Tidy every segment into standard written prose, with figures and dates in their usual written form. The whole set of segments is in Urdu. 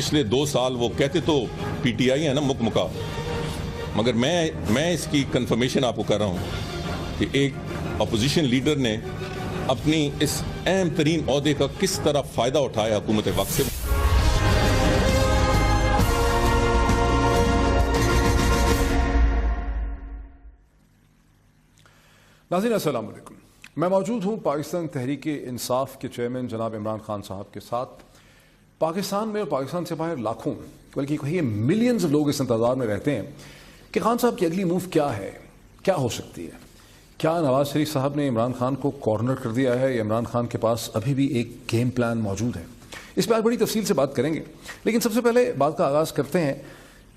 پچھلے 2 سال وہ کہتے تو پی ٹی آئی ہے نا مکمکا، مگر میں اس کی کنفرمیشن آپ کو کر رہا ہوں کہ ایک اپوزیشن لیڈر نے اپنی اس اہم ترین عہدے کا کس طرح فائدہ اٹھایا حکومت وقت سے. ناظرین السلام علیکم، میں موجود ہوں پاکستان تحریک انصاف کے چیئرمین جناب عمران خان صاحب کے ساتھ. پاکستان میں اور پاکستان سے باہر لاکھوں بلکہ کہیں ملینز لوگ اس انتظار میں رہتے ہیں کہ خان صاحب کی اگلی موو کیا ہے، کیا ہو سکتی ہے. کیا نواز شریف صاحب نے عمران خان کو کارنر کر دیا ہے یا عمران خان کے پاس ابھی بھی ایک گیم پلان موجود ہے؟ اس پہ آج بڑی تفصیل سے بات کریں گے، لیکن سب سے پہلے بات کا آغاز کرتے ہیں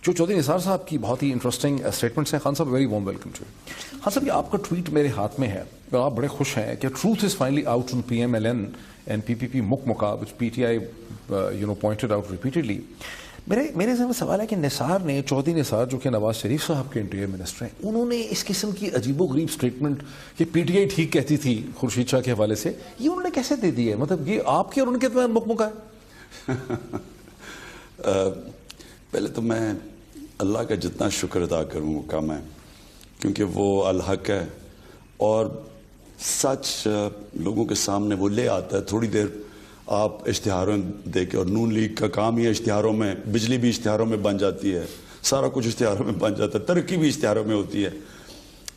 جو چودھری نثار صاحب کی بہت ہی انٹرسٹنگ اسٹیٹمنٹس ہیں. خان صاحب very warm welcome to. Khan صاحب یہ آپ کا ٹویٹ میرے ہاتھ میں ہے اور آپ بڑے خوش ہیں کہ truth is finally out on P M L N and P P P مکمکا وچ P T I pointed out repeatedly. میرے ذہن میں سوال ہے کہ نثار نے، چودھری نثار جو کہ نواز شریف صاحب کے انٹیریئر منسٹر ہیں، انہوں نے اس قسم کی عجیب و غریب اسٹیٹمنٹ کہ پی ٹی آئی ٹھیک کہتی تھی خورشید شاہ کے حوالے سے، یہ انہوں نے کیسے دے دی ہے؟ مطلب یہ آپ کے اور ان کے درمیان مکمکا ہے؟ پہلے تو میں اللہ کا جتنا شکر ادا کروں وہ کم ہے، کیونکہ وہ الحق ہے اور سچ لوگوں کے سامنے وہ لے آتا ہے. تھوڑی دیر آپ اشتہاروں دے کے، اور نون لیگ کا کام ہی ہے اشتہاروں میں، بجلی بھی اشتہاروں میں بن جاتی ہے، سارا کچھ اشتہاروں میں بن جاتا ہے، ترقی بھی اشتہاروں میں ہوتی ہے.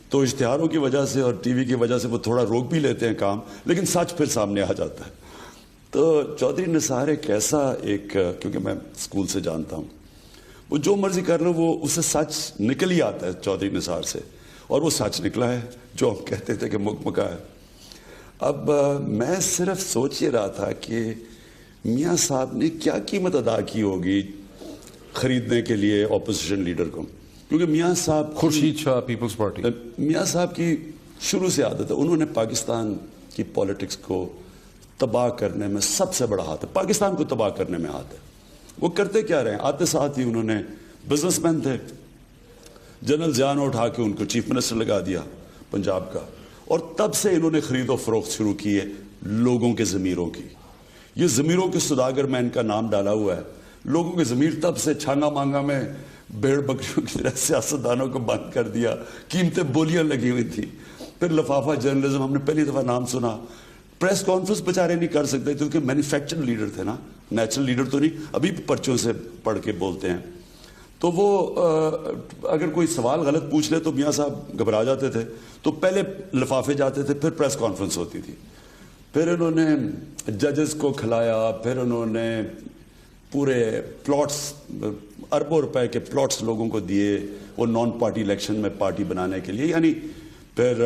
تو اشتہاروں کی وجہ سے اور ٹی وی کی وجہ سے وہ تھوڑا روک بھی لیتے ہیں کام، لیکن سچ پھر سامنے آ جاتا ہے. تو چودھری نثار ایک ایسا کیونکہ میں اسکول سے جانتا ہوں، وہ جو مرضی کر رہے وہ اسے سچ نکل ہی آتا ہے چودھری نثار سے، اور وہ سچ نکلا ہے جو ہم کہتے تھے کہ مکمکا ہے. اب میں صرف سوچ یہ رہا تھا کہ میاں صاحب نے کیا قیمت ادا کی ہوگی خریدنے کے لیے اپوزیشن لیڈر کو، کیونکہ میاں صاحب خورشید شاہ پیپلز پارٹی، میاں صاحب کی شروع سے عادت ہے، انہوں نے پاکستان کی پالیٹکس کو تباہ کرنے میں سب سے بڑا ہاتھ ہے، پاکستان کو تباہ کرنے میں ہاتھ ہے. وہ کرتے کیا رہے ہیں؟ آتے ساتھ ہی انہوں نے، بزنس مین تھے، جنرل ضیاء اٹھا کے ان کو چیف منسٹر لگا دیا پنجاب کا، اور تب سے انہوں نے خرید و فروخت شروع کی ہے لوگوں کے ضمیروں کی. یہ ضمیروں کے سوداگر میں ان کا نام ڈالا ہوا ہے. لوگوں کے ضمیر تب سے چھانگا مانگا میں بھیڑ بکریوں کی طرح سیاستدانوں کو بند کر دیا، قیمتیں بولیاں لگی ہوئی تھی. پھر لفافہ جرنلزم ہم نے پہلی دفعہ نام سنا. پریس کانفرنس بیچارے نہیں کر سکتے کیونکہ مینوفیکچر لیڈر تھے نا، نیچرل لیڈر تو نہیں، ابھی پرچوں سے پڑھ کے بولتے ہیں. تو وہ اگر کوئی سوال غلط پوچھ لے تو میاں صاحب گھبرا جاتے تھے، تو پہلے لفافے جاتے تھے، پھر پریس کانفرنس ہوتی تھی. پھر انہوں نے ججز کو کھلایا، پھر انہوں نے پورے پلاٹس، اربوں روپے کے پلاٹس لوگوں کو دیے وہ نان پارٹی الیکشن میں پارٹی بنانے کے لیے. یعنی پھر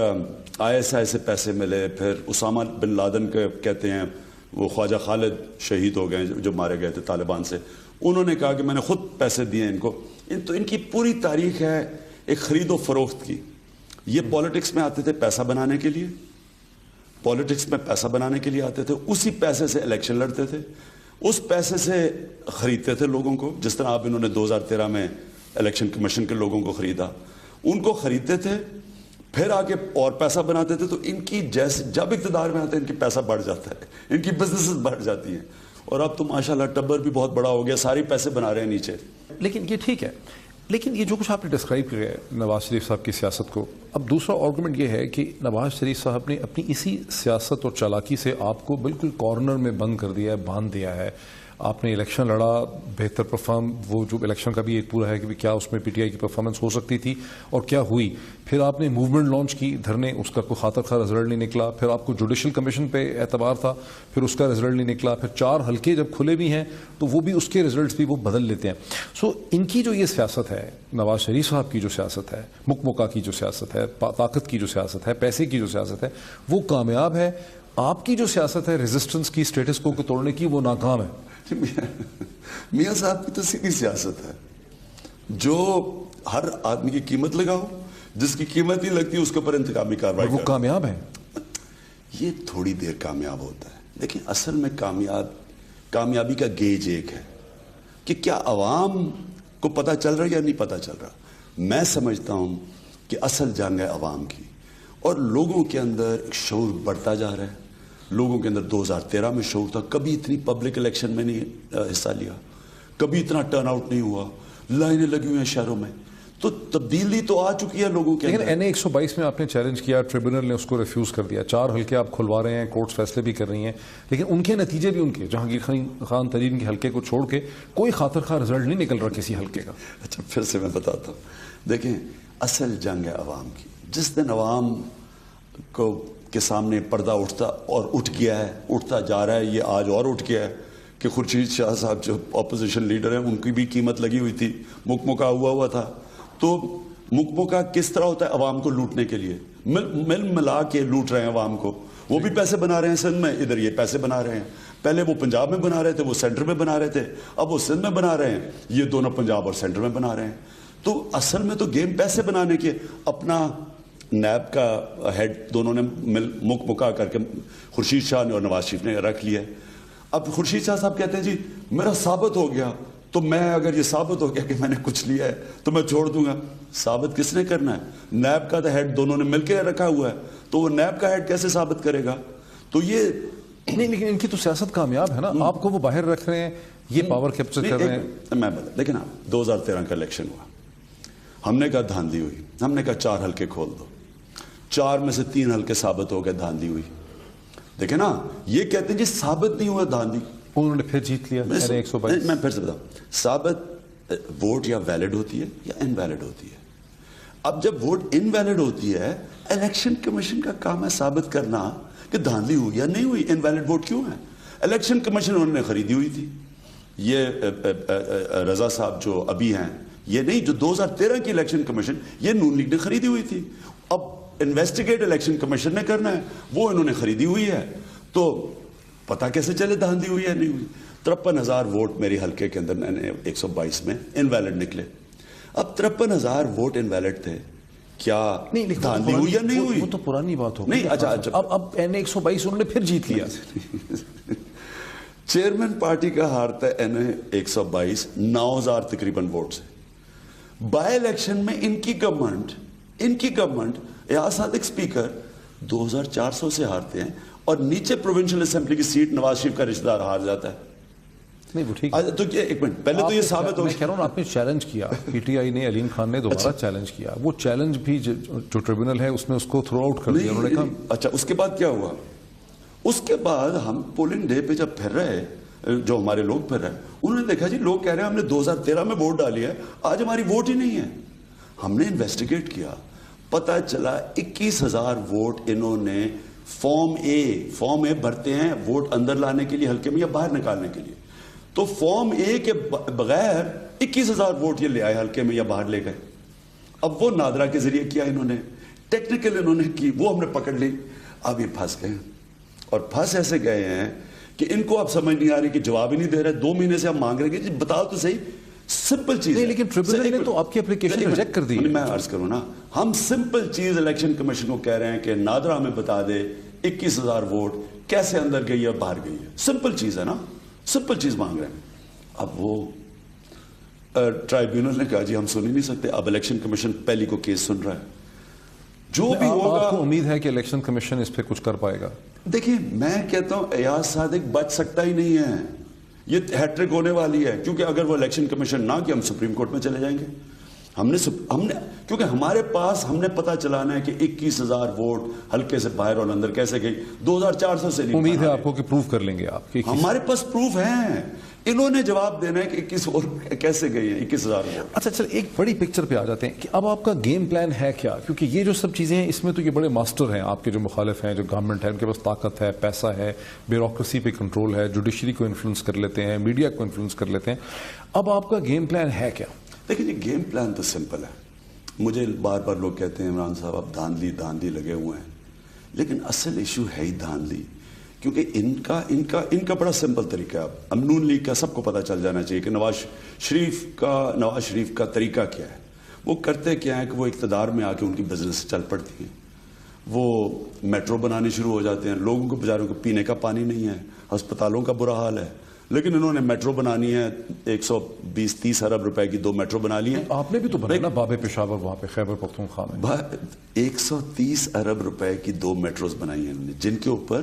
آئی ایس آئی سے پیسے ملے، پھر اسامہ بن لادن کے کہتے ہیں وہ خواجہ خالد شہید ہو گئے جو مارے گئے تھے طالبان سے، انہوں نے کہا کہ میں نے خود پیسے دیے ان کو. تو ان کی پوری تاریخ ہے ایک خرید و فروخت کی. یہ پالیٹکس میں آتے تھے پیسہ بنانے کے لیے، پالیٹکس میں پیسہ بنانے کے لیے آتے تھے، اسی پیسے سے الیکشن لڑتے تھے، اس پیسے سے خریدتے تھے لوگوں کو. جس طرح آپ انہوں نے 2013 میں الیکشن کمیشن کے لوگوں کو خریدا، ان کو خریدتے تھے، پھر آگے اور پیسہ بناتے تھے. تو ان کی جیسے جب اقتدار میں آتے ہیں ان کی پیسہ بڑھ جاتا ہے، ان کی بزنسز بڑھ جاتی ہیں، اور اب تو ماشاءاللہ ٹبر بھی بہت بڑا ہو گیا، سارے پیسے بنا رہے ہیں نیچے. لیکن یہ ٹھیک ہے، لیکن یہ جو کچھ آپ نے ڈسکرائب کیا ہے نواز شریف صاحب کی سیاست کو، اب دوسرا آرگومنٹ یہ ہے کہ نواز شریف صاحب نے اپنی اسی سیاست اور چالاکی سے آپ کو بالکل کارنر میں بند کر دیا ہے، باندھ دیا ہے. آپ نے الیکشن لڑا، بہتر پرفارم، وہ جو الیکشن کا بھی ایک پورا ہے کہ کیا اس میں پی ٹی آئی کی پرفارمنس ہو سکتی تھی اور کیا ہوئی. پھر آپ نے موومنٹ لانچ کی دھرنے، اس کا کوئی خاطر خواہ رزلٹ نہیں نکلا. پھر آپ کو جوڈیشل کمیشن پہ اعتبار تھا، پھر اس کا رزلٹ نہیں نکلا. پھر 4 حلقے جب کھلے بھی ہیں تو وہ بھی اس کے رزلٹس بھی وہ بدل لیتے ہیں. سو ان کی جو یہ سیاست ہے، نواز شریف صاحب کی جو سیاست ہے، مکمکا کی جو سیاست ہے، طاقت کی جو سیاست ہے، پیسے کی جو سیاست ہے، وہ کامیاب ہے. آپ کی جو سیاست ہے ریزسٹنس کی، اسٹیٹس کو توڑنے کی، وہ ناکام ہے. میاں صاحب کی تو سیدھی سیاست ہے، جو ہر آدمی کی قیمت لگاؤ، جس کی قیمت نہیں لگتی اس کے اوپر انتقامی کارروائی کرو. وہ کامیاب ہے. یہ تھوڑی دیر کامیاب ہوتا ہے، لیکن اصل میں کامیابی کا گیج ایک ہے کہ کیا عوام کو پتہ چل رہا ہے یا نہیں پتہ چل رہا. میں سمجھتا ہوں کہ اصل جنگ ہے عوام کی، اور لوگوں کے اندر ایک شعور بڑھتا جا رہا ہے. لوگوں کے اندر 2013 میں شعور تھا، کبھی اتنی پبلک الیکشن میں نہیں حصہ لیا، کبھی اتنا ٹرن آؤٹ نہیں ہوا, لائنیں لگی ہوئی ہیں شہروں میں. تو تبدیلی تو آ چکی ہے لوگوں کے لیکن اندر. این اے 122 میں آپ نے چیلنج کیا, ٹریبونل نے اس کو ریفیوز کر دیا, 4 حلقے آپ کھلوا رہے ہیں, کورٹس فیصلے بھی کر رہی ہیں, لیکن ان کے نتیجے بھی ان کے, جہانگیر خان ترین کے حلقے کو چھوڑ کے کوئی خاطر خواہ رزلٹ نہیں نکل رہا کسی حلقے کا. اچھا پھر سے میں بتاتا ہوں, دیکھیں اصل جنگ ہے عوام کی. جس دن عوام کو کے سامنے پردہ اٹھتا اور اٹھ گیا ہے, اٹھتا جا رہا ہے, یہ آج اور اٹھ گیا ہے کہ خورشید شاہ صاحب جو اپوزیشن لیڈر ہیں ان کی بھی قیمت لگی ہوئی تھی, مکمکا ہوا تھا. تو مکمکا کس طرح ہوتا ہے عوام کو لوٹنے کے لیے, مل ملا کے لوٹ رہے ہیں عوام کو. وہ بھی پیسے بنا رہے ہیں سندھ میں, ادھر یہ پیسے بنا رہے ہیں. پہلے وہ پنجاب میں بنا رہے تھے, وہ سینٹر میں بنا رہے تھے, اب وہ سندھ میں بنا رہے ہیں, یہ دونوں پنجاب اور سینٹر میں بنا رہے ہیں. تو اصل میں تو گیم پیسے بنانے کے. اپنا نیب کا ہیڈ دونوں نے مکمکا کر کے خورشید شاہ نے اور نواز شریف نے رکھ لیا. اب خورشید شاہ صاحب کہتے ہیں جی میرا ثابت ہو گیا, تو میں اگر یہ ثابت ہو گیا کہ میں نے کچھ لیا ہے تو میں چھوڑ دوں گا. ثابت کس نے کرنا ہے؟ نیب کا ہیڈ دونوں نے مل کے رکھا ہوا ہے, تو وہ نیب کا ہیڈ کیسے ثابت کرے گا؟ تو یہ نہیں, لیکن ان کی تو سیاست کامیاب ہے نا, آپ کو وہ باہر رکھ رہے ہیں, یہ پاور کیپچر کر رہے ہیں. میں بتا, لیکن 2013 کا الیکشن ہوا, ہم نے کہا دھاندلی ہوئی, ہم نے کہا 4 حلقے کھول دو, 4 میں سے 3 حلقے ثابت ہو گئے دھاندلی ہوئی. دیکھیں نا, یہ کہتے ہیں جی ثابت نہیں ہوا دھاندلی, انہوں نے پھر جیت لیا. میں پھر سے بتاؤں, ثابت ووٹ یا ویلڈ ہوتی ہے یا انویلڈ ہوتی ہے. اب جب ووٹ انویلڈ ہوتی ہے, الیکشن کمیشن کا کام ہے ثابت کرنا کہ دھاندلی ہوئی یا نہیں ہوئی. انویلڈ ووٹ کیوں ہے؟ الیکشن کمیشن انہوں نے خریدی ہوئی تھی. یہ رضا صاحب جو ابھی ہیں, یہ نہیں, جو 2013 کی الیکشن کمیشن یہ نون لیگ نے خریدی ہوئی تھی. اب انویسٹیگیٹ الیکشن کمیشن نے کرنا ہے, وہ انہوں نے خریدی ہوئی ہے. تو پتہ کیسے چلے دھاندلی ہوئی یا نہیں ہوئی؟ 53,000 ووٹ میری حلقے کے اندر 122 میں انویلڈ نکلے. اب 53,000 ووٹ انویلڈ تھے, کیا دھاندلی ہوئی یا نہیں ہوئی؟ وہ تو پرانی بات ہو نہیں. اچھا اب این اے 122 انہوں نے پھر جیت لیا. چیئرمین پارٹی کا ہارتا ہے این اے 122 9,000 تقریباً ووٹ سے. بائی الیکشن میں ان کی گورنمنٹ ایاز صادق اسپیکر 2,400 سے ہارتے ہیں, اور نیچے پروونشل اسمبلی کی سیٹ نواز شریف کا رشتہ دار ہار جاتا ہے. نہیں وہ ٹھیک ہے. تو ایک منٹ پہلے تو یہ ثابت ہو, میں کہہ رہا ہوں آپ نے چیلنج کیا, پی ٹی آئی نے, علیم خان نے دوبارہ چیلنج کیا, وہ چیلنج بھی جو ٹریبونل ہے اس نے اس کو تھرو آؤٹ کر دیا. انہوں نے کہا اچھا اس کے بعد کیا ہوا؟ اس کے بعد ہم پولنگ ڈے پہ جب پھر رہے, جو ہمارے لوگ پھر رہے, انہوں نے دیکھا جی لوگ کہہ رہے ہیں ہم نے 2013 میں ووٹ ڈالی ہے, آج ہماری ووٹ ہی نہیں ہے. ہم نے انویسٹیگیٹ کیا, پتہ چلا 21,000 ووٹ انہوں نے فارم اے بھرتے ہیں ووٹ اندر لانے کے لیے حلقے میں یا باہر نکالنے کے لیے. تو فارم اے کے بغیر 21,000 ووٹ یہ لے آئے حلقے میں یا باہر لے گئے. اب وہ نادرا کے ذریعے کیا انہوں نے, ٹیکنیکل انہوں نے کی, وہ ہم نے پکڑ لی. اب یہ پھنس گئے, اور پھنس ایسے گئے ہیں کہ ان کو اب سمجھ نہیں آ رہی کہ جواب ہی نہیں دے رہے. 2 مہینے سے ہم مانگ رہے ہیں کہ بتاؤ تو صحیح, سمپل چیز ہے. لیکن ٹریبونل نے تو آپ کی اپلیکیشن ریجیکٹ کر دی. میں عرض کروں نا, ہم سمپل چیز الیکشن کمیشن کو کہہ رہے ہیں کہ نادرا ہمیں بتا دے 21,000 ووٹ کیسے اندر گئی ہے باہر گئی ہے. سمپل چیز ہے نا, سمپل چیز مانگ رہے ہیں. اب وہ ٹرائیبیونل نے کہا جی ہم سن ہی نہیں سکتے. اب الیکشن کمیشن پہلی کو کیس سن رہا ہے. جو بھی ہوگا, آپ کو امید ہے کہ الیکشن کمیشن اس پہ کچھ کر پائے گا؟ دیکھیں میں کہتا ہوں ایاز صادق بچ سکتا ہی نہیں ہے, یہ ہیٹرک ہونے والی ہے. کیونکہ اگر وہ الیکشن کمیشن نہ کہ ہم سپریم کورٹ میں چلے جائیں گے. ہم نے کیونکہ ہمارے پاس ہم نے پتہ چلانا ہے کہ 21,000 ووٹ حلقے سے باہر اور اندر کیسے گئی. 2,400 سے امید ہے آپ کو کہ پروف کر لیں گے آپ. ہمارے پاس پروف ہیں, انہوں نے جواب دینا ہے کہ 21 اور کیسے گئی ہیں 21,000 ووٹ. اچھا چل ایک بڑی پکچر پہ آ جاتے ہیں کہ اب آپ کا گیم پلان ہے کیا؟ کیونکہ یہ جو سب چیزیں ہیں اس میں تو یہ بڑے ماسٹر ہیں آپ کے جو مخالف ہیں, جو گورنمنٹ ہے, ان کے پاس طاقت ہے, پیسہ ہے, بیوروکریسی پہ کنٹرول ہے, جوڈیشری کو انفلوئنس کر لیتے ہیں, میڈیا کو انفلوئنس کر لیتے ہیں. اب آپ کا گیم پلان ہے کیا؟ دیکھیں یہ گیم پلان تو سمپل ہے. مجھے بار بار لوگ کہتے ہیں عمران صاحب اب دھاندلی لگے ہوئے ہیں, لیکن اصل ایشو ہے ہی دھاندلی. کیونکہ ان کا بڑا سمپل طریقہ ہے. اب نون لیگ کا سب کو پتہ چل جانا چاہیے کہ نواز شریف کا طریقہ کیا ہے. وہ کرتے کیا ہے کہ وہ اقتدار میں آ کے ان کی بزنس چل پڑتی ہیں. وہ میٹرو بنانے شروع ہو جاتے ہیں, لوگوں کو بیچاروں کو پینے کا پانی نہیں ہے, ہسپتالوں کا برا حال ہے, لیکن انہوں نے میٹرو بنانی ہے. 120-30 ارب روپے کی 2 میٹرو بنا لی ہیں. آپ نے بھی تو بنایا نا باب پشاور وہاں پہ خیبر پختونخوا میں. 130 ارب روپے کی 2 میٹروز بنائی ہیں انہوں نے, جن کے اوپر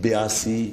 82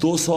200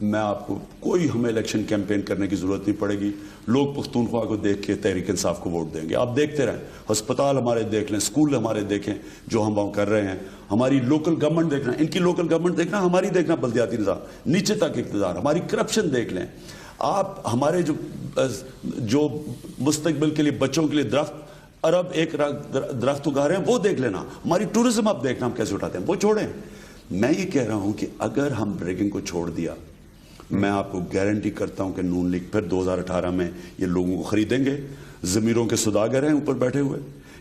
میں آپ کو کوئی ہمیں الیکشن کیمپین کرنے کی ضرورت نہیں پڑے گی. لوگ پختونخوا کو دیکھ کے تحریک انصاف کو ووٹ دیں گے. آپ دیکھتے رہیں, ہسپتال ہمارے دیکھ لیں, اسکول ہمارے دیکھیں جو ہم وہاں کر رہے ہیں, ہماری لوکل گورنمنٹ دیکھنا, ان کی لوکل گورنمنٹ دیکھنا, ہماری دیکھنا, بلدیاتی نظام نیچے تک اقتدار, ہماری کرپشن دیکھ لیں آپ, ہمارے جو مستقبل کے لیے بچوں کے لیے ارب ایک درخت اگا رہے ہیں وہ دیکھ لینا, ہماری ٹورزم آپ دیکھنا ہم کیسے اٹھاتے ہیں, وہ چھوڑیں. میں یہ کہہ رہا ہوں کہ اگر ہم ریگنگ کو چھوڑ دیا, میں آپ کو گارنٹی کرتا ہوں کہ نون لیگ پھر 2018 میں یہ لوگوں کو خریدیں گے. ضمیروں کے سوداگر ہیں اوپر بیٹھے ہوئے,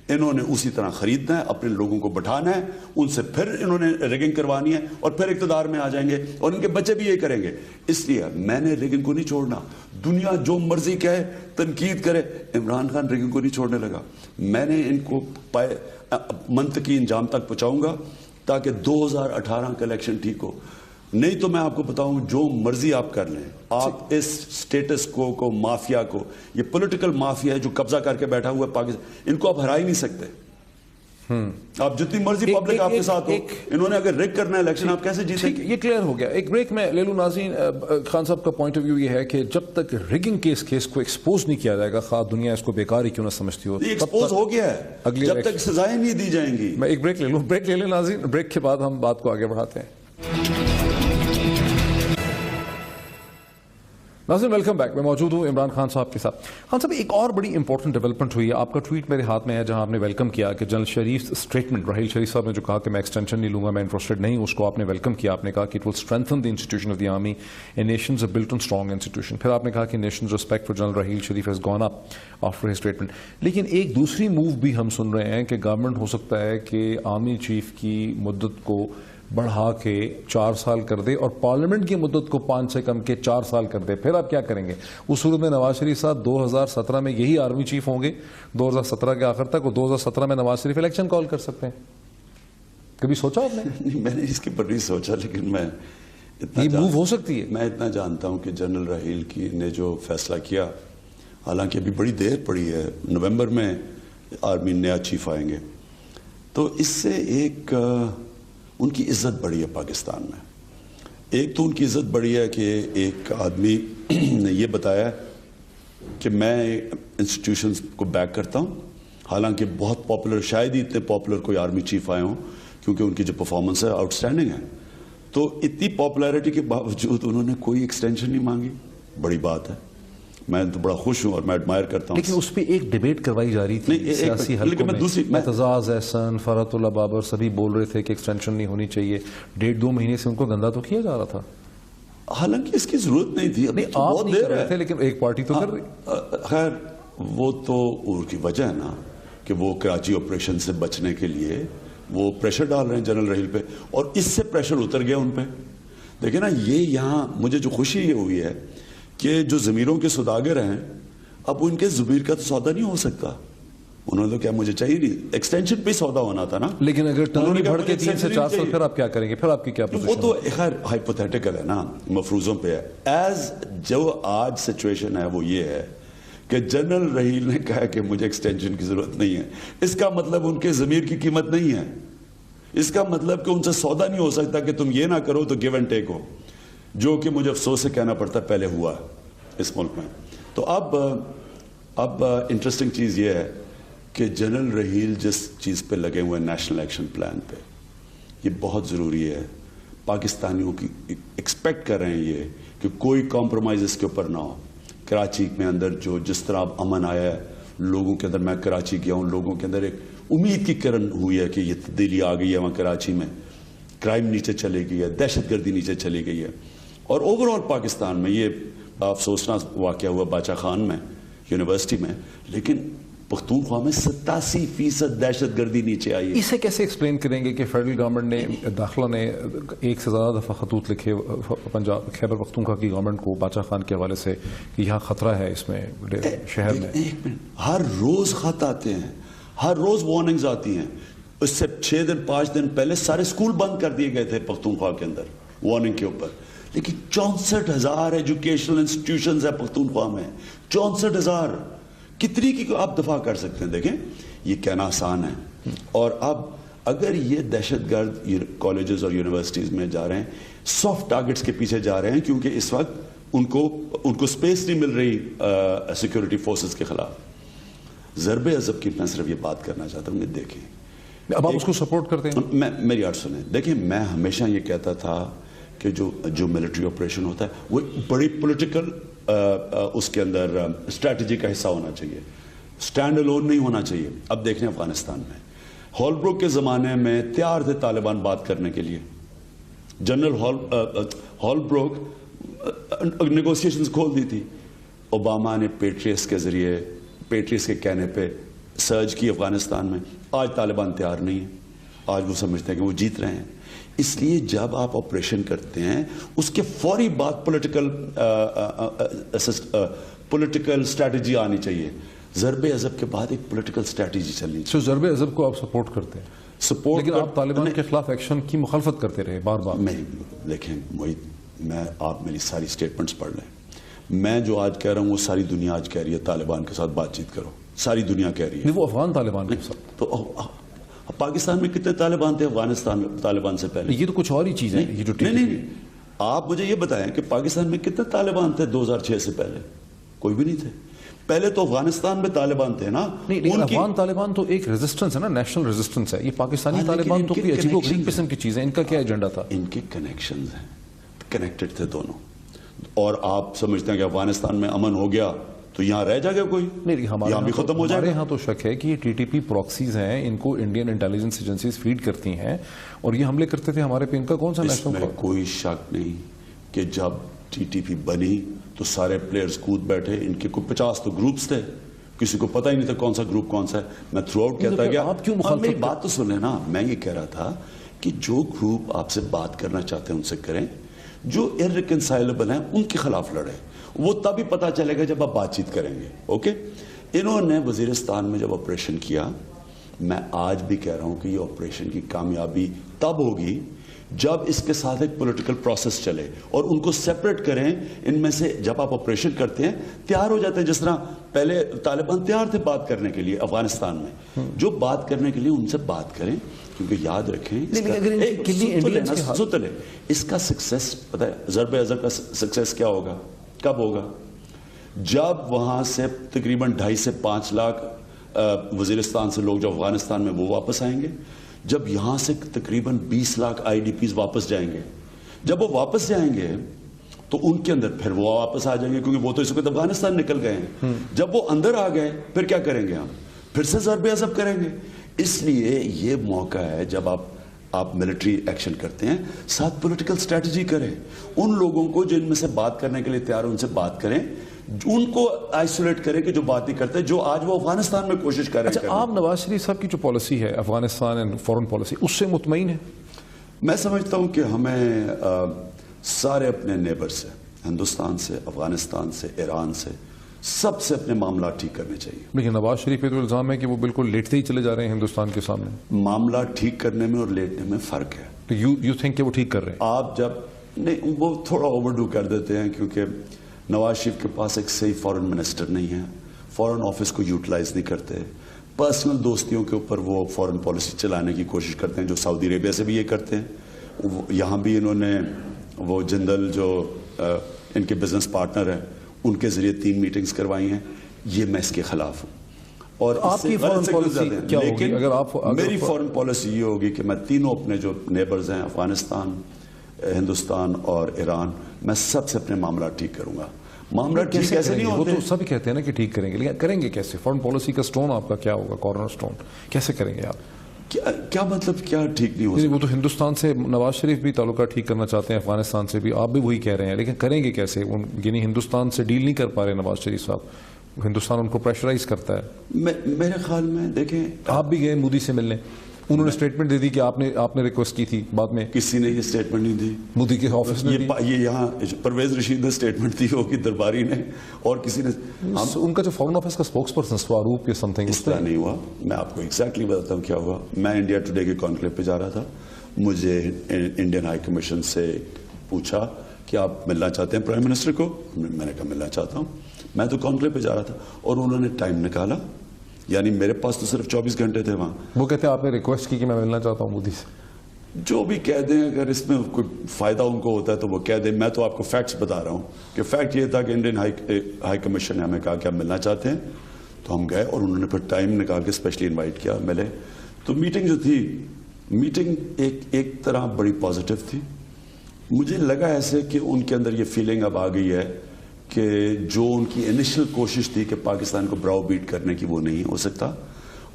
انہوں نے اسی طرح خریدنا ہے, اپنے لوگوں کو بٹھانا ہے, ان سے پھر انہوں نے ریگنگ کروانی ہے اور پھر اقتدار میں آ جائیں گے, اور ان کے بچے بھی یہی کریں گے. اس لیے میں نے ریگنگ کو نہیں چھوڑنا. دنیا جو مرضی کہے, تنقید کرے, عمران خان ریگنگ کو نہیں چھوڑنے لگا. میں نے ان کو منطقی انجام تک پہنچاؤں گا تاکہ 2018 کا الیکشن ٹھیک ہو. نہیں تو میں آپ کو بتاؤں جو مرضی آپ کر لیں, آپ اس سٹیٹس کو مافیا کو, یہ پولیٹیکل مافیا ہے جو قبضہ کر کے بیٹھا ہوا ہے پاکستان, ان کو آپ ہرا ہی نہیں سکتے. آپ جتنی مرضی پبلک آپ کے ساتھ ہو, انہوں نے اگر ریگ کرنا ہے الیکشن, آپ کیسے جیتیں گے؟ یہ کلیئر ہو گیا. ایک بریک میں لے لوں. ناظرین, خان صاحب کا پوائنٹ آف ویو یہ ہے کہ جب تک ریگنگ کے اس کیس کو ایکسپوز نہیں کیا جائے گا, خواہ دنیا اس کو بیکار ہی کیوں نہ سمجھتی ہو, ایکسپوز ہو گیا ہے, جب تک سزائیں نہیں دی جائیں گی. میں ایک بریک لے لوں. بریک لے لیں ناظرین, بریک کے بعد ہم بات کو آگے بڑھاتے ہیں. ناظرین ویلکم بیک. میں موجود ہوں عمران خان صاحب کے ساتھ. خان صاحب, ایک اور بڑی امپورٹنٹ ڈیولپمنٹ ہوئی ہے. آپ کا ٹویٹ میرے ہاتھ میں ہے جہاں آپ نے ویلکم کیا کہ جنرل شریف اسٹیٹمنٹ, راحیل شریف صاحب نے جو کہا کہ میں ایکسٹینشن نہیں لوں گا, میں انٹرسٹڈ نہیں ہوں, اس کو آپ نے ویلکم کیا. آپ نے کہا کہ it will strengthen the institution of the army, a nations are built on strong institution. پھر آپ نے کہا کہ nations respect for general Raheel Sharif has gone up after his statement. لیکن ایک دوسری موو بھی ہم سن رہے ہیں کہ گورنمنٹ ہو سکتا ہے کہ آرمی چیف کی مدت کو بڑھا کے 4 سال کر دے اور پارلیمنٹ کی مدت کو 5 سے کم کے 4 سال کر دے. پھر آپ کیا کریں گے؟ اس صورت میں نواز شریف صاحب 2017 میں یہی آرمی چیف ہوں گے 2017 کے آخر تک, اور 2017 میں نواز شریف الیکشن کال کر سکتے ہیں. کبھی سوچا آپ نے؟ میں نے اس کے پر نہیں سوچا, لیکن میں یہ موو ہو سکتی ہے. میں اتنا جانتا ہوں کہ جنرل راحیل کی نے جو فیصلہ کیا, حالانکہ ابھی بڑی دیر پڑی ہے, نومبر میں آرمی نیا چیف آئیں گے, تو اس سے ایک ان کی عزت بڑھی ہے پاکستان میں. ایک تو ان کی عزت بڑھی ہے کہ ایک آدمی نے یہ بتایا کہ میں انسٹیٹیوشنز کو بیک کرتا ہوں, حالانکہ بہت پاپولر, شاید ہی اتنے پاپولر کوئی آرمی چیف آئے ہوں, کیونکہ ان کی جو پرفارمنس ہے آؤٹ اسٹینڈنگ ہے. تو اتنی پاپولیرٹی کے باوجود انہوں نے کوئی ایکسٹینشن نہیں مانگی, بڑی بات ہے. میں تو بڑا خوش ہوں اور میں ایڈمائر کرتا ہوں. لیکن اس پہ ایک ڈیبیٹ کروائی جا رہی تھی سیاسی حلقوں میں. اعتزاز احسن, فرحت اللہ بابر سبھی بول رہے تھے کہ ایکسٹینشن نہیں ہونی چاہیے. 1.5-2 مہینے سے ان کو گندا تو کیا جا رہا تھا, حالانکہ اس کی ضرورت نہیں تھی. ابھی آپ نہیں کر رہے تھے, لیکن ایک پارٹی تو کر رہی. خیر وہ تو ان کی وجہ ہے نا کہ وہ کراچی آپریشن سے بچنے کے لیے وہ پریشر ڈال رہے ہیں جنرل راحیل پہ, اور اس سے پریشر اتر گیا ان پہ. دیکھیں نا, یہ یہاں مجھے جو خوشی یہ ہوئی ہے کہ جو ضمیروں کے سوداگر ہیں, اب ان کے ضمیر کا تو سودا نہیں ہو سکتا. انہوں نے تو کیا مجھے چاہیے نہیں, ایکسٹینشن پہ سودا ہونا تھا نا. لیکن اگر ٹرم ہی بڑھ کے 3 سے 4 سال, پھر آپ کیا کریں گے؟ پھر آپ کی کیا پوزیشن؟ وہ تو خیر ہائپوتھیٹیکل ہے نا, مفروضوں پہ ہے. ایز جو آج سچویشن ہے وہ یہ ہے کہ جنرل راحیل نے کہا کہ مجھے ایکسٹینشن کی ضرورت نہیں ہے. اس کا مطلب ان کے ضمیر کی قیمت نہیں ہے. اس کا مطلب کہ ان سے سودا نہیں ہو سکتا کہ تم یہ نہ کرو تو گیو اینڈ ٹیک ہو, جو کہ مجھے افسوس سے کہنا پڑتا پہلے ہوا اس ملک میں. تو اب انٹرسٹنگ چیز یہ ہے کہ جنرل راحیل جس چیز پہ لگے ہوئے نیشنل ایکشن پلان پہ, یہ بہت ضروری ہے. پاکستانیوں کی ایکسپیکٹ کر رہے ہیں یہ کہ کوئی کمپرومائز اس کے اوپر نہ ہو. کراچی میں اندر جو جس طرح اب امن آیا ہے لوگوں کے اندر, میں کراچی گیا ہوں, لوگوں کے اندر ایک امید کی کرن ہوئی ہے کہ یہ تبدیلی آ گئی ہے وہاں کراچی میں. کرائم نیچے چلی گئی ہے, دہشت گردی نیچے چلی گئی ہے. اور اوور آل پاکستان میں یہ افسوسناک واقعہ ہوا باچا خان میں یونیورسٹی میں, لیکن پختونخوا میں 87% دہشت گردی نیچے آئی ہے. اسے کیسے ایکسپلین کریں گے کہ فیڈرل گورنمنٹ نے, داخلہ نے 1 سے زیادہ دفعہ خطوط لکھے پنجاب خیبر پختونخوا کی گورنمنٹ کو باچا خان کے حوالے سے کہ یہاں خطرہ ہے اس میں شہر میں. ہر روز خط آتے ہیں, ہر روز وارننگز آتی ہیں. اس سے 6 دن 5 دن پہلے سارے اسکول بند کر دیے گئے تھے پختونخوا کے اندر وارننگ کے اوپر. لیکن 64,000 ایجوکیشنل انسٹیٹیوشنز ہیں پختونخوا میں, 64,000. کتنی کی آپ دفاع کر سکتے ہیں؟ دیکھیں یہ کہنا آسان ہے. اور اب اگر یہ دہشت گرد کالجز اور یونیورسٹیز میں جا رہے ہیں سافٹ ٹارگٹس کے پیچھے جا رہے ہیں کیونکہ اس وقت ان کو سپیس نہیں مل رہی سیکورٹی فورسز کے خلاف. ضرب عضب کی میں صرف یہ بات کرنا چاہتا ہوں کہ دیکھیں اب آپ اس کو سپورٹ کرتے ہیں. میری بات سنیں. دیکھیں میں ہمیشہ یہ کہتا تھا کہ جو ملٹری آپریشن ہوتا ہے وہ بڑی پولیٹیکل اس کے اندر اسٹریٹجی کا حصہ ہونا چاہیے, اسٹینڈ الون نہیں ہونا چاہیے. اب دیکھیں افغانستان میں ہالبروک کے زمانے میں تیار تھے طالبان بات کرنے کے لیے. جنرل ہالبروک نیگوسیشنز کھول دی تھی. اوباما نے پیٹریس کے ذریعے, پیٹریس کے کہنے پہ سرج کی افغانستان میں. آج طالبان تیار نہیں ہیں, آج وہ سمجھتے ہیں کہ وہ جیت رہے ہیں. اس لیے جب آپ آپریشن کرتے ہیں اس کے فوری بعد پولیٹیکل اسٹریٹجی آنی چاہیے. ضرب عضب کے بعد ایک پولیٹیکل اسٹریٹجی چلنی چاہیے. ضرب عضب کو آپ سپورٹ کرتے ہیں, سپورٹ, لیکن آپ طالبان کے خلاف ایکشن کی مخالفت کرتے رہے بار بار. دیکھیں میں آپ میری ساری سٹیٹمنٹس پڑھ لیں. میں جو آج کہہ رہا ہوں وہ ساری دنیا آج کہہ رہی ہے طالبان کے ساتھ بات چیت کرو. ساری دنیا کہہ رہی ہے. وہ افغان طالبان کے ساتھ. تو پاکستان میں کتنے طالبان تھے افغانستان میں طالبان سے پہلے؟ یہ تو کچھ اور ہی چیز ہے. نہیں, آپ مجھے یہ بتائیں کہ پاکستان میں کتنے طالبان تھے 2006 سے پہلے؟ کوئی بھی نہیں تھے. پہلے تو افغانستان میں طالبان تھے نا. نہیں, لیکن افغان طالبان تو ایک ریزسٹنس ہے نا, نیشنل ریزسٹنس ہے. یہ پاکستانی طالبان تو کوئی عجیب و غریب قسم کی چیز ہے. ان کا کیا ایجنڈا تھا؟ ان کے کنیکشنز ہیں, کنیکٹڈ تھے دونوں. اور آپ سمجھتے ہیں کہ افغانستان میں امن ہو گیا تو یہاں رہ جائے گا کوئی؟ نہیں, یہاں بھی ختم ہو جائے گا. ہمارے ہاں تو شک ہے کہ یہ ٹی ٹی پی پراکسیز ہیں, ان کو انڈین انٹیلیجنس ایجنسیز فیڈ کرتی ہیں اور یہ حملے کرتے تھے ہمارے پہ. ان کا کون سا نیشنل؟ اس میں کوئی شک نہیں کہ جب ٹی ٹی پی بنی تو سارے پلیئرز کود بیٹھے. ان کے کوئی 50 تو گروپس تھے, کسی کو پتہ ہی نہیں تھا کون سا گروپ کون سا ہے. میں تھرو آؤٹ کہتا گیا. آپ کیوں مخالفت؟ میری بات تو سنیں نا. میں یہ کہہ رہا تھا کہ جو گروپ آپ سے بات کرنا چاہتے ہیں ان سے کریں, جو irreconcilable ہیں ان کے خلاف لڑیں. وہ تب ہی پتہ چلے گا جب آپ بات چیت کریں گے. اوکے, انہوں نے وزیرستان میں جب آپریشن کیا, میں آج بھی کہہ رہا ہوں کہ یہ آپریشن کی کامیابی تب ہوگی جب اس کے ساتھ ایک پولیٹیکل پروسیس چلے اور ان کو سیپریٹ کریں. ان میں سے جب آپ آپریشن کرتے ہیں تیار ہو جاتے ہیں, جس طرح پہلے طالبان تیار تھے بات کرنے کے لیے افغانستان میں. جو بات کرنے کے لیے ان سے بات کریں, کیونکہ یاد رکھیں اس کا سکسیس پتہ ہے. ضرب عضب کا سکسیس کیا ہوگا, کب ہوگا؟ جب وہاں سے تقریباً 2.5 سے 5 لاکھ وزیرستان سے لوگ جو افغانستان میں وہ واپس آئیں گے. جب یہاں سے تقریباً 20 لاکھ آئی ڈی پیز واپس جائیں گے. جب وہ واپس جائیں گے تو ان کے اندر پھر وہ واپس آ جائیں گے, کیونکہ وہ تو اس وقت افغانستان نکل گئے ہیں. جب وہ اندر آ گئے پھر کیا کریں گے؟ ہم پھر سے ضرب عضب کریں گے. اس لیے یہ موقع ہے جب آپ ملٹری ایکشن کرتے ہیں, ساتھ پولیٹیکل اسٹریٹجی کریں. ان لوگوں کو جن میں سے بات کرنے کے لیے تیار ہیں ان سے بات کریں, ان کو آئسولیٹ کریں کہ جو بات نہیں کرتے, جو آج وہ افغانستان میں کوشش کر رہے ہیں. اچھا, آپ نواز شریف صاحب کی جو پالیسی ہے افغانستان اینڈ فورن پالیسی, اس سے مطمئن ہیں؟ میں سمجھتا ہوں کہ ہمیں سارے اپنے نیبر سے, ہندوستان سے, افغانستان سے, ایران سے, سب سے اپنے معاملات ٹھیک کرنے چاہیے. لیکن نواز شریف پہ تو الزام ہے کہ وہ بالکل لیٹتے ہی چلے جا رہے ہیں ہندوستان کے سامنے. معاملات ٹھیک کرنے میں اور لیٹنے میں فرق ہے. تو یو تھنک کہ وہ ٹھیک کر رہے ہیں؟ آپ جب نہیں, وہ تھوڑا اوور ڈو کر دیتے ہیں, کیونکہ نواز شریف کے پاس ایک صحیح فورن منسٹر نہیں ہے. فورن آفس کو یوٹیلائز نہیں کرتے. پرسنل دوستیوں کے اوپر وہ فورن پالیسی چلانے کی کوشش کرتے ہیں, جو سعودی عربیہ سے بھی یہ کرتے ہیں. یہاں بھی انہوں نے وہ جندل جو ان کے بزنس پارٹنر ہیں ان کے ذریعے 3 میٹنگز کروائی ہیں. یہ میں اس کے خلاف ہوں. اور آپ کی فورن پالیسی کیا ہوگی؟ لیکن میری فورن پالیسی یہ ہوگی کہ میں تینوں اپنے جو نیبرز ہیں, افغانستان, ہندوستان اور ایران, میں سب سے اپنے معاملات ٹھیک کروں گا. معاملات ٹھیک کیسے نہیں ہوتے؟ وہ تو سب کہتے ہیں نا کہ ٹھیک کریں گے, لیکن کریں گے کیسے؟ فورن پالیسی کا سٹون آپ کا کیا ہوگا, کارنر سٹون کیسے کریں گے آپ؟ کیا مطلب کیا ٹھیک نہیں ہو سکتا؟ وہ تو ہندوستان سے نواز شریف بھی تعلقہ ٹھیک کرنا چاہتے ہیں, افغانستان سے بھی, آپ بھی وہی کہہ رہے ہیں, لیکن کریں گے کیسے؟ یعنی ہندوستان سے ڈیل نہیں کر پا رہے نواز شریف صاحب, ہندوستان ان کو پریشرائز کرتا ہے. میرے خیال میں دیکھیں, آپ بھی گئے مودی سے ملنے, انہوں نے اسٹیٹمنٹ دے دی کہ آپ نے ریکویسٹ کی تھی, بعد میں کسی نے یہ اسٹیٹمنٹ نہیں دی. مودی کے آفس نے یہ یہاں پرویز رشید نے اسٹیٹمنٹ دی ہوگی, درباری نے, اور کسی نے. ان کا جو فورن آفس کا اسپوکس پرسن سواروپ یا سم تھنگ, اس طرح نہیں ہوا. میں آپ کو ایگزیکٹلی بتاتا ہوں کیا ہوا. میں انڈیا ٹوڈے کے کانکلیو پہ جا رہا تھا, مجھے انڈین ہائی کمیشن سے پوچھا کہ آپ ملنا چاہتے ہیں پرائم منسٹر کو؟ میں نے کہا ملنا چاہتا ہوں. میں تو کانکلیو پہ جا رہا تھا اور انہوں نے ٹائم نکالا یعنی میرے پاس تو صرف 24 گھنٹے تھے وہاں. وہ کہتے ہیں آپ نے ریکویسٹ کی کہ میں ملنا چاہتا ہوں مودی سے. جو بھی کہہ دیں, اگر اس میں کوئی فائدہ ان کو ہوتا ہے تو وہ کہہ دیں. میں تو آپ کو فیکٹس بتا رہا ہوں کہ فیکٹ یہ تھا کہ انڈین ہائی کمیشن نے ہمیں کہا کہ ہم ملنا چاہتے ہیں, تو ہم گئے اور انہوں نے پھر ٹائم نکال کے اسپیشلی انوائٹ کیا, ملے. تو میٹنگ جو تھی, میٹنگ ایک طرح بڑی پازیٹیو تھی. مجھے لگا ایسے کہ ان کے اندر یہ فیلنگ اب آ گئی ہے کہ جو ان کی انیشل کوشش تھی کہ پاکستان کو براؤ بیٹ کرنے کی, وہ نہیں ہو سکتا,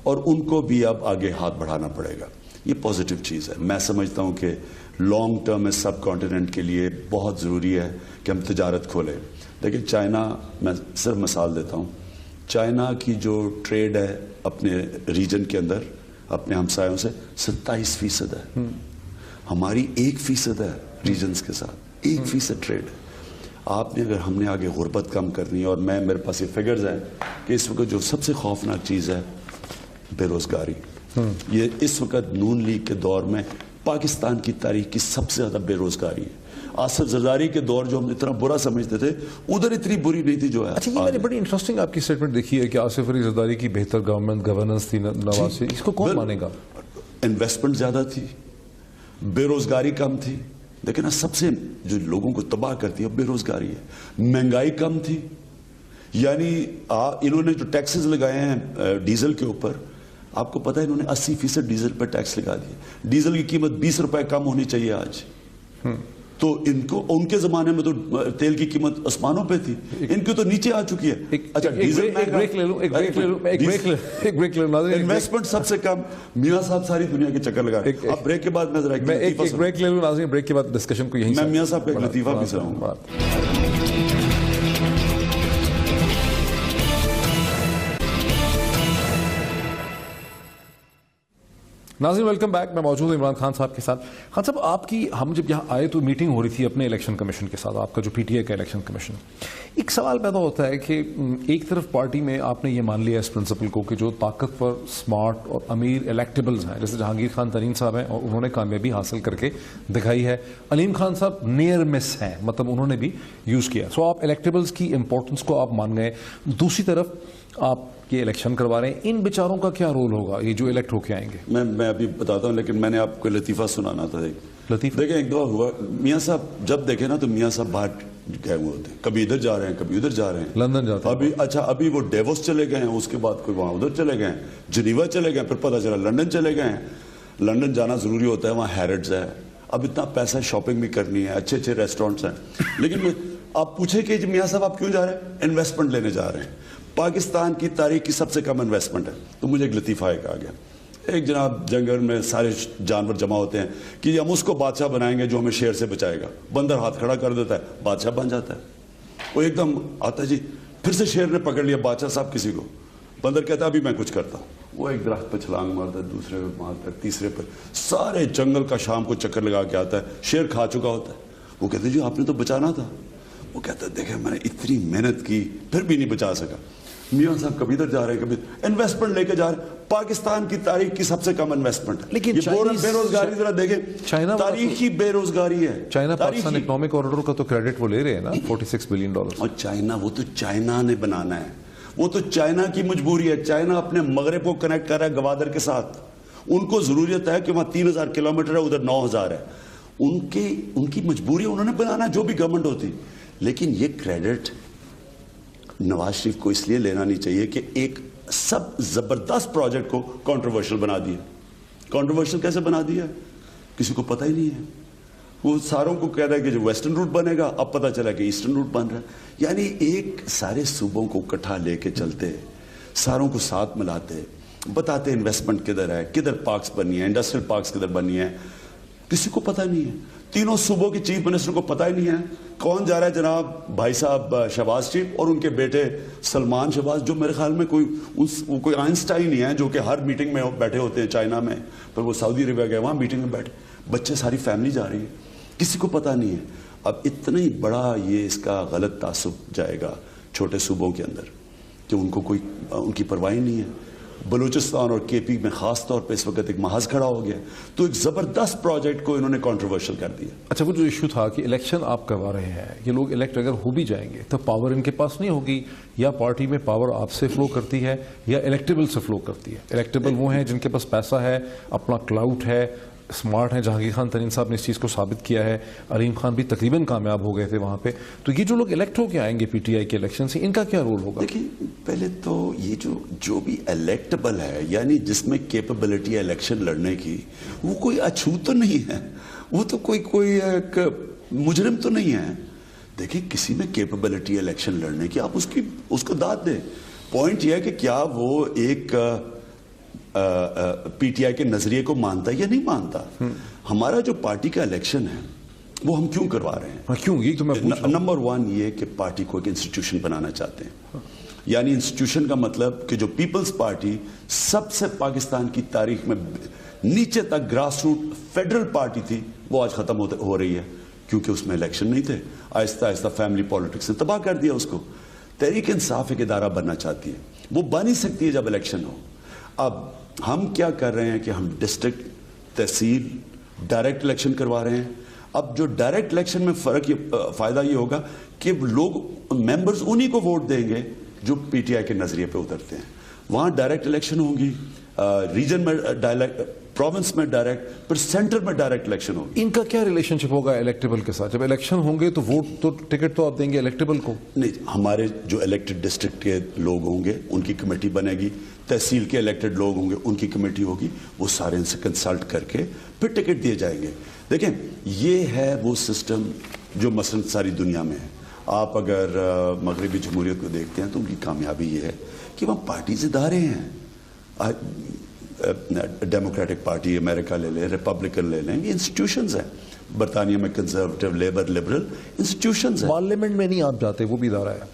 اور ان کو بھی اب آگے ہاتھ بڑھانا پڑے گا. یہ پازیٹیو چیز ہے. میں سمجھتا ہوں کہ لانگ ٹرم میں سب کانٹیننٹ کے لیے بہت ضروری ہے کہ ہم تجارت کھولیں. لیکن چائنا, میں صرف مثال دیتا ہوں, چائنا کی جو ٹریڈ ہے اپنے ریجن کے اندر اپنے ہمسایوں سے 27% ہے. ہماری 1% ہے ریجنز کے ساتھ, 1% ٹریڈ ہے. آپ نے اگر ہم نے آگے غربت کم کرنی ہے, اور میرے پاس یہ فگرز ہیں کہ اس وقت جو سب سے خوفناک چیز ہے بے روزگاری. یہ اس وقت نون لیگ کے دور میں پاکستان کی تاریخ کی سب سے زیادہ بے روزگاری ہے. آصف زرداری کے دور جو ہم اتنا برا سمجھتے تھے, ادھر اتنی بری نہیں تھی جو ہے. اچھا, یہ میں نے بڑی انٹرسٹنگ آپ کی اسٹیٹمنٹ دیکھی ہے کہ آصف علی زرداری کی بہتر گورننس تھی نواز سے. اس کو کون مانے گا؟ انویسٹمنٹ زیادہ تھی, بے روزگاری کم تھی. لیکن سب سے جو لوگوں کو تباہ کرتی ہے بے روزگاری ہے. مہنگائی کم تھی, یعنی انہوں نے جو ٹیکسز لگائے ہیں ڈیزل کے اوپر, آپ کو پتہ ہے انہوں نے 80% ڈیزل پر ٹیکس لگا دیا. ڈیزل کی قیمت 20 روپے کم ہونی چاہیے آج. تو ان کے زمانے میں تو تیل کی قیمت آسمانوں پہ تھی, ان کی تو نیچے آ چکی ہے. اچھا, انویسٹمنٹ سب سے کم. میاں صاحب ساری دنیا کے چکر لگا رہے ہیں. اب بریک کے بعد میں ذرا ایک بریک لے لوں ناظرین, بریک کے بعد ڈسکشن کو یہیں میں میاں صاحب کا ایک لطیفہ بھی سناؤں گا. ناظرین ویلکم بیک. میں موجود ہوں عمران خان صاحب کے ساتھ. خان صاحب, آپ کی, ہم جب یہاں آئے تو میٹنگ ہو رہی تھی اپنے الیکشن کمیشن کے ساتھ, آپ کا جو پی ٹی آئی کا الیکشن کمیشن. ایک سوال پیدا ہوتا ہے کہ ایک طرف پارٹی میں آپ نے یہ مان لیا اس پرنسپل کو کہ جو طاقتور, اسمارٹ اور امیر الیکٹیبلز ہیں, جیسے جہانگیر خان ترین صاحب ہیں اور انہوں نے کامیابی حاصل کر کے دکھائی ہے, علیم خان صاحب نیئر مس ہیں, مطلب انہوں نے بھی یوز کیا. سو آپ الیکٹیبلز کی امپورٹنس کو آپ مان گئے. دوسری طرف آپ یہ الیکشن کروا رہے ہیں, ان بیچاروں کا کیا رول ہوگا یہ جو الیکٹ ہو کے آئیں گے؟ میں ابھی بتاتا ہوں, لیکن میں نے آپ کو لطیفہ سنانا تھا. لطیفہ دیکھیں, ایک دفعہ ہوا, میاں صاحب جب دیکھیں نا تو میاں صاحب باہر گئے ہوئے ہوتے ہیں, کبھی ادھر جا رہے ہیں کبھی ادھر جا رہے ہیں, لندن جاتے ہیں. ابھی اچھا ابھی وہ ڈیووس چلے گئے ہیں, اس کے بعد کوئی وہاں ادھر چلے گئے ہیں, جنیوا چلے گئے, پھر پتہ چلا لنڈن چلے گئے ہیں. لنڈن جانا ضروری ہوتا ہے, وہاں ہیرڈز ہے, اب اتنا پیسہ شاپنگ بھی کرنی ہے, اچھے اچھے ریسٹورینٹس ہیں. لیکن آپ پوچھیں کہ میاں صاحب آپ کیوں جا رہے ہیں؟ انویسٹمنٹ لینے جا رہے ہیں. پاکستان کی تاریخ کی سب سے کم انویسٹمنٹ ہے. تو مجھے ایک لطیفہ ایک آ گیا, ایک جناب جنگل میں سارے جانور جمع ہوتے ہیں کہ ہم اس کو بادشاہ بنائیں گے جو ہمیں شیر سے بچائے گا. بندر ہاتھ کھڑا کر دیتا ہے, بادشاہ بن جاتا ہے. وہ ایک دم آتا ہے, جی پھر سے شیر نے پکڑ لیا بادشاہ صاحب کسی کو. بندر کہتا ہے ابھی میں کچھ کرتا ہوں. وہ ایک درخت پہ چھلانگ مارتا ہے, دوسرے پہ مارتا ہے, تیسرے پہ, سارے جنگل کا شام کو چکر لگا کے آتا ہے. شیر کھا چکا ہوتا ہے. وہ کہتے ہیں جی آپ نے تو بچانا تھا. وہ کہتا ہے دیکھیں میں نے اتنی محنت کی پھر بھی نہیں بچا سکا. میاں صاحب کبھی ادھر جا رہے ہیں کبھی انویسٹمنٹ لے کے جا رہے ہیں. پاکستان کی تاریخ کی سب سے کم انویسٹمنٹ ہے. لیکن بے روزگاری ذرا دیکھیں, تاریخی بے روزگاری ہے. چائنا پاکستان اکنامک کوریڈور کا تو کریڈٹ وہ لے رہے ہیں نا, $46 بلین. اور چائنا, وہ تو چائنا نے بنانا ہے, وہ تو چائنا کی مجبوری ہے. چائنا اپنے مغرب کو کنیکٹ کر رہا ہے گوادر کے ساتھ. ان کو ضروریت ہے کہ وہاں 3000 کلومیٹر ہے, ادھر 9000 ہے. ان کی مجبوری انہوں نے بنانا جو بھی گورنمنٹ ہوتی. لیکن یہ کریڈٹ نواز شریف کو اس لیے لینا نہیں چاہیے کہ ایک سب زبردست پروجیکٹ کو کنٹروورشل بنا دیا. کنٹروورشل کیسے بنا دیا کسی کو پتہ ہی نہیں ہے. وہ ساروں کو کہہ رہا ہے کہ جو ویسٹرن روٹ بنے گا, اب پتہ چلا کہ ایسٹرن روٹ بن رہا ہے. یعنی ایک سارے صوبوں کو اکٹھا لے کے چلتے, ساروں کو ساتھ ملاتے, بتاتے انویسٹمنٹ کدھر ہے, کدھر پارکس بنی ہے, انڈسٹریل پارکس کدھر بنی ہے. کسی کو پتہ نہیں ہے. تینوں صوبوں کی چیف منسٹر کو پتہ ہی نہیں ہے کون جا رہا ہے. جناب بھائی صاحب شہباز شریف اور ان کے بیٹے سلمان شہباز, جو میرے خیال میں کوئی آئنسٹائن ہی ہے جو کہ ہر میٹنگ میں بیٹھے ہوتے ہیں چائنا میں, پر وہ سعودی عربیہ گئے, وہاں میٹنگ میں بیٹھے. بچے ساری فیملی جا رہی ہے, کسی کو پتہ نہیں ہے. اب اتنا ہی بڑا یہ اس کا غلط تعصب جائے گا چھوٹے صوبوں کے اندر کہ ان کو کوئی ان کی پرواہ نہیں ہے. بلوچستان اور کے پی میں خاص طور پہ اس وقت ایک محاذ کھڑا ہو گیا. تو ایک زبردست پروجیکٹ کو انہوں نے کنٹروورشل کر دیا. اچھا وہ جو ایشو تھا کہ الیکشن آپ کروا رہے ہیں, یہ لوگ الیکٹ اگر ہو بھی جائیں گے تو پاور ان کے پاس نہیں ہوگی, یا پارٹی میں پاور آپ سے فلو کرتی ہے یا الیکٹیبل سے فلو کرتی ہے؟ الیکٹیبل وہ ہیں جن کے پاس پیسہ ہے, اپنا کلاؤٹ ہے, اسمارٹ ہیں. جہانگیر خان ترین صاحب نے اس چیز کو ثابت کیا ہے, علیم خان بھی تقریباً کامیاب ہو گئے تھے وہاں پہ. تو یہ جو لوگ الیکٹ ہو کے آئیں گے پی ٹی آئی کے الیکشن سے, ان کا کیا رول ہوگا؟ دیکھیں پہلے تو یہ جو بھی الیکٹیبل ہے, یعنی جس میں کیپبلٹی ہے الیکشن لڑنے کی, وہ کوئی اچھوت تو نہیں ہے, وہ تو کوئی ایک مجرم تو نہیں ہے. دیکھیں کسی میں کیپبلٹی ہے الیکشن لڑنے کی, آپ اس کو داد دیں. پوائنٹ یہ ہے کہ کیا وہ ایک پی ٹی آئی کے نظریے کو مانتا ہے یا نہیں مانتا. ہمارا جو پارٹی کا الیکشن ہے وہ ہم کیوں کروا رہے ہیں؟ کیوں, یہ تو میں پوچھ رہا ہوں. نمبر 1 یہ کہ پارٹی کو ایک انسٹیٹیوشن بنانا چاہتے ہیں. یعنی انسٹیٹیوشن کا مطلب کہ جو پیپلز پارٹی سب سے پاکستان کی تاریخ میں نیچے تک گراس روٹ فیڈرل پارٹی تھی, وہ آج ختم ہو رہی ہے کیونکہ اس میں الیکشن نہیں تھے. آہستہ آہستہ فیملی پالیٹکس نے تباہ کر دیا اس کو. تحریک انصاف ایک ادارہ بننا چاہتی ہے, وہ بن ہی سکتی ہے جب الیکشن ہو. اب ہم کیا کر رہے ہیں کہ ہم ڈسٹرکٹ, تحصیل, ڈائریکٹ الیکشن کروا رہے ہیں. اب جو ڈائریکٹ الیکشن میں فائدہ یہ ہوگا کہ لوگ ممبرز انہی کو ووٹ دیں گے جو پی ٹی آئی کے نظریے پہ اترتے ہیں. وہاں ڈائریکٹ الیکشن ہوں گی, ریجن میں پروونس میں ڈائریکٹ, پھر سینٹر میں ڈائریکٹ الیکشن ہوگی. ان کا کیا ریلیشن شپ ہوگا الیکٹیبل کے ساتھ؟ جب الیکشن ہوں گے تو ووٹ تو ٹکٹ تو آپ دیں گے الیکٹیبل کو؟ نہیں, ہمارے جو الیکٹڈ ڈسٹرکٹ کے لوگ ہوں گے ان کی کمیٹی بنے گی, تحصیل کے الیکٹڈ لوگ ہوں گے ان کی کمیٹی ہوگی, وہ سارے ان سے کنسلٹ کر کے پھر ٹکٹ دیے جائیں گے. دیکھیں یہ ہے وہ سسٹم جو مثلا ساری دنیا میں ہے. آپ اگر مغربی جمہوریت کو دیکھتے ہیں تو ان کی کامیابی یہ ہے کہ وہ پارٹیز ادارے ہیں. ڈیموکریٹک پارٹی امریکہ لے لیں, ریپبلکن لے لیں, یہ انسٹیٹیوشنز ہیں. برطانیہ میں کنزرویٹو, لیبر, لبرل انسٹیٹیوشنز ہیں. پارلیمنٹ میں نہیں آپ جاتے, وہ بھی ادارہ ہے,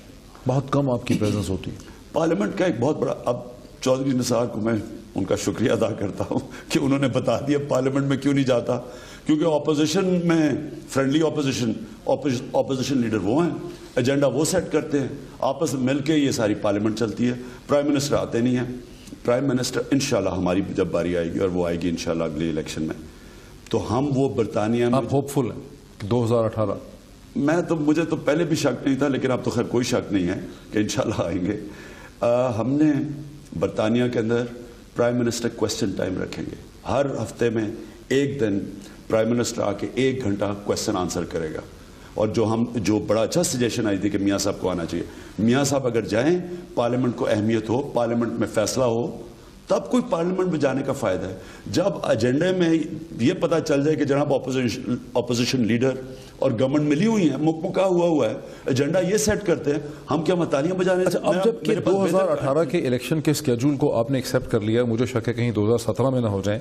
بہت کم آپ کی پریزنس ہوتی ہے. پارلیمنٹ کا ایک بہت بڑا, اب چودھری نثار کو میں ان کا شکریہ ادا کرتا ہوں کہ انہوں نے بتا دیا پارلیمنٹ میں کیوں نہیں جاتا, کیونکہ اپوزیشن میں فرینڈلی اپوزیشن لیڈر وہ ہیں, ایجنڈا وہ سیٹ کرتے ہیں, آپس میں مل کے یہ ساری پارلیمنٹ چلتی ہے. پرائم منسٹر آتے نہیں ہیں. پرائم منسٹر انشاءاللہ ہماری جب باری آئے گی, اور وہ آئے گی انشاءاللہ اگلی الیکشن میں, تو ہم وہ برطانیہ میں. آپ ہوپ فل ہیں 2018؟ مجھے تو پہلے بھی شک نہیں تھا, لیکن اب تو خیر کوئی شک نہیں ہے کہ انشاءاللہ آئیں گے. ہم نے برطانیہ کے اندر پرائم منسٹر کویسچن ٹائم رکھیں گے. ہر ہفتے میں ایک دن پرائم منسٹر آ کے 1 گھنٹہ کویسچن آنسر کرے گا. اور جو بڑا اچھا سجیشن آئی تھی کہ میاں صاحب کو آنا چاہیے. میاں صاحب اگر جائیں, پارلیمنٹ کو اہمیت ہو, پارلیمنٹ میں فیصلہ ہو, تب کوئی پارلیمنٹ میں جانے کا فائدہ ہے. جب ایجنڈے میں یہ پتا چل جائے کہ جناب اپوزیشن لیڈر اور گورنمنٹ ملی ہوئی ہیں, مکمکا ہوا ہے, ایجنڈا یہ سیٹ کرتے ہیں, ہم کیا متالیاں بجانے. اب جب کہ 2018 کے الیکشن کے اسکیڈول کو آپ نے ایکسیپٹ کر لیا, مجھے شک ہے کہیں 2017 میں نہ ہو جائیں,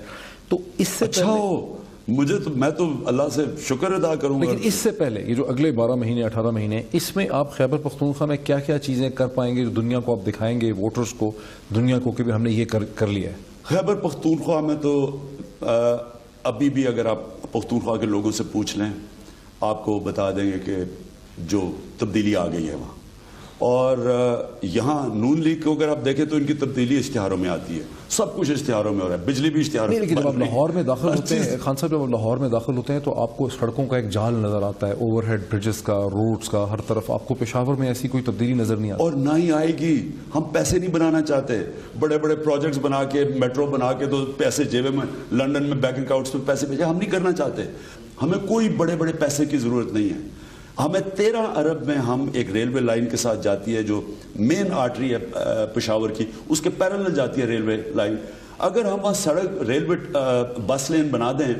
تو اس سے اچھا ہو, میں تو اللہ سے شکر ادا کروں گا. لیکن اس سے پہلے یہ جو اگلے 12 مہینے 18 مہینے, اس میں آپ خیبر پختونخوا میں کیا کیا چیزیں کر پائیں گے جو دنیا کو آپ دکھائیں گے, ووٹرز کو, دنیا کو, کہ بھی ہم نے یہ کر لیا ہے؟ خیبر پختونخوا میں تو ابھی بھی اگر آپ پختونخوا کے لوگوں سے پوچھ لیں, آپ کو بتا دیں گے کہ جو تبدیلی آ گئی ہے وہاں. اور یہاں نون لیگ کو اگر آپ دیکھیں تو ان کی تبدیلی اشتہاروں میں آتی ہے, سب کچھ اشتہاروں میں ہو رہا ہے, بجلی بھی اشتہار. نہیں, لیکن جب آپ لاہور میں داخل ہوتے ہیں خان صاحب, جب آپ لاہور میں داخل ہوتے ہیں تو آپ کو سڑکوں کا ایک جال نظر آتا ہے, اوور ہیڈ بریجز کا, روڈز کا, ہر طرف. آپ کو پشاور میں ایسی کوئی تبدیلی نظر نہیں آتی, اور نہ ہی آئے گی. ہم پیسے نہیں بنانا چاہتے, بڑے بڑے پروجیکٹس بنا کے, میٹرو بنا کے تو پیسے جیبے میں, لنڈن میں بینک اکاؤنٹس میں پیسے بھیجے, ہم نہیں کرنا چاہتے. ہمیں کوئی بڑے بڑے پیسے کی ضرورت نہیں ہے. ہمیں 13 ارب میں ہم ایک ریلوے لائن کے ساتھ جاتی ہے جو مین آرٹری ہے پشاور کی, اس کے پیرلل جاتی ہے ریلوے لائن. اگر ہم وہاں سڑک ریلوے بس لین بنا دیں,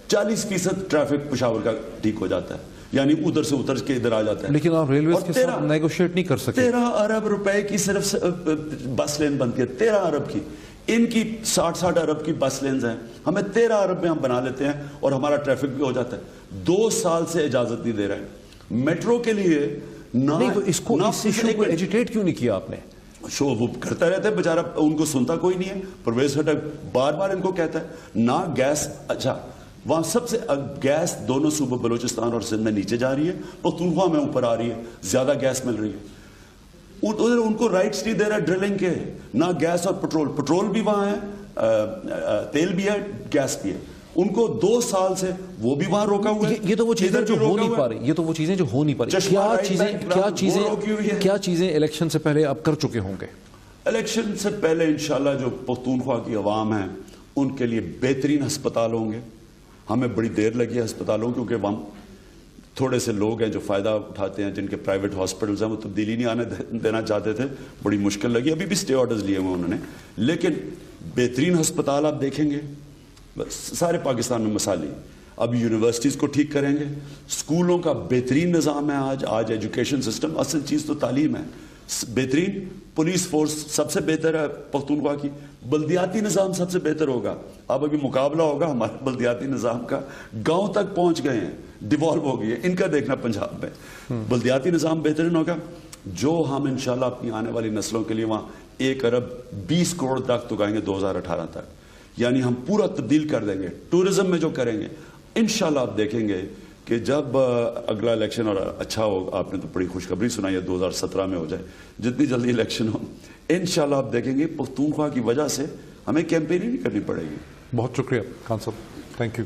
40% ٹریفک پشاور کا ٹھیک ہو جاتا ہے, یعنی ادھر سے اتر کے ادھر آ جاتا ہے. لیکن آپ ریلویز کے ساتھ نیگوشیٹ نہیں کر سکتے. 13 ارب روپے کی صرف بس لین بنتی ہے, 13 ارب کی. ان کی 60 ارب کی بس لینز ہیں, ہمیں 13 ارب میں ہم بنا لیتے ہیں اور ہمارا ٹریفک بھی ہو جاتا ہے. 2 سال سے اجازت نہیں دے رہے ہیں میٹرو کے لیے. اس ایشو کو ایجیٹیٹ کیوں نہیں کیا آپ نے؟ شو وہ کرتا رہتا ہے بیچارہ, ان کو سنتا کوئی نہیں ہے. پرویز خٹک بار بار ان کو کہتا ہے نہ گیس. اچھا وہاں سب سے گیس دونوں صوبوں بلوچستان اور سندھ میں نیچے جا رہی ہے, پختونخوا میں اوپر آ رہی ہے, زیادہ گیس مل رہی ہے. ادھر ان کو رائٹس نہیں دے رہا ڈرلنگ کے, نہ گیس اور پٹرول بھی وہاں ہے, تیل بھی ہے, گیس بھی ہے. ان کو 2 سال سے وہ بھی وہاں روکا ہوا ہے. یہ تو وہ چیزیں جو ہو نہیں پا رہی, یہ تو وہ چیزیں جو ہو نہیں پا رہی. کیا چیزیں الیکشن سے پہلے اب کر چکے ہوں گے؟ الیکشن سے پہلے انشاءاللہ جو پختونخوا کی عوام ہیں ان کے لیے بہترین ہسپتال ہوں گے. ہمیں بڑی دیر لگی ہے ہسپتالوں, کیونکہ ہم تھوڑے سے لوگ ہیں جو فائدہ اٹھاتے ہیں, جن کے پرائیویٹ ہاسپٹلز ہیں, وہ تبدیلی نہیں آنے دینا چاہتے تھے, بڑی مشکل لگی. ابھی بھی اسٹے آرڈرز لیے ہوئے انہوں نے, لیکن بہترین ہسپتال آپ دیکھیں گے بس سارے پاکستان میں مثالی. اب یونیورسٹیز کو ٹھیک کریں گے, اسکولوں کا بہترین نظام ہے. آج ایجوکیشن سسٹم, اصل چیز تو تعلیم ہے, بہترین. پولیس فورس سب سے بہتر ہے پختونخوا کی. بلدیاتی نظام سب سے بہتر ہوگا. اب ابھی مقابلہ ہوگا ہمارے بلدیاتی نظام کا, گاؤں تک پہنچ گئے ہیں, ڈیوالو ہو گئی ہے. ان کا دیکھنا پنجاب میں بلدیاتی نظام بہترین ہوگا, جو ہم انشاءاللہ اپنی آنے والی نسلوں کے لیے وہاں 1 ارب 20 کروڑ درخت اگائیں گے 2018 تک. یعنی ہم پورا تبدیل کر دیں گے. ٹورزم میں جو کریں گے انشاءاللہ آپ دیکھیں گے کہ جب اگلا الیکشن اور اچھا ہو, آپ نے تو بڑی خوشخبری سنائی ہے 2017 میں ہو جائے, جتنی جلدی الیکشن ہو انشاءاللہ آپ دیکھیں گے پختونخوا کی وجہ سے ہمیں کیمپین ہی نہیں کرنی پڑے گی. بہت شکریہ خان صاحب, تھینک یو.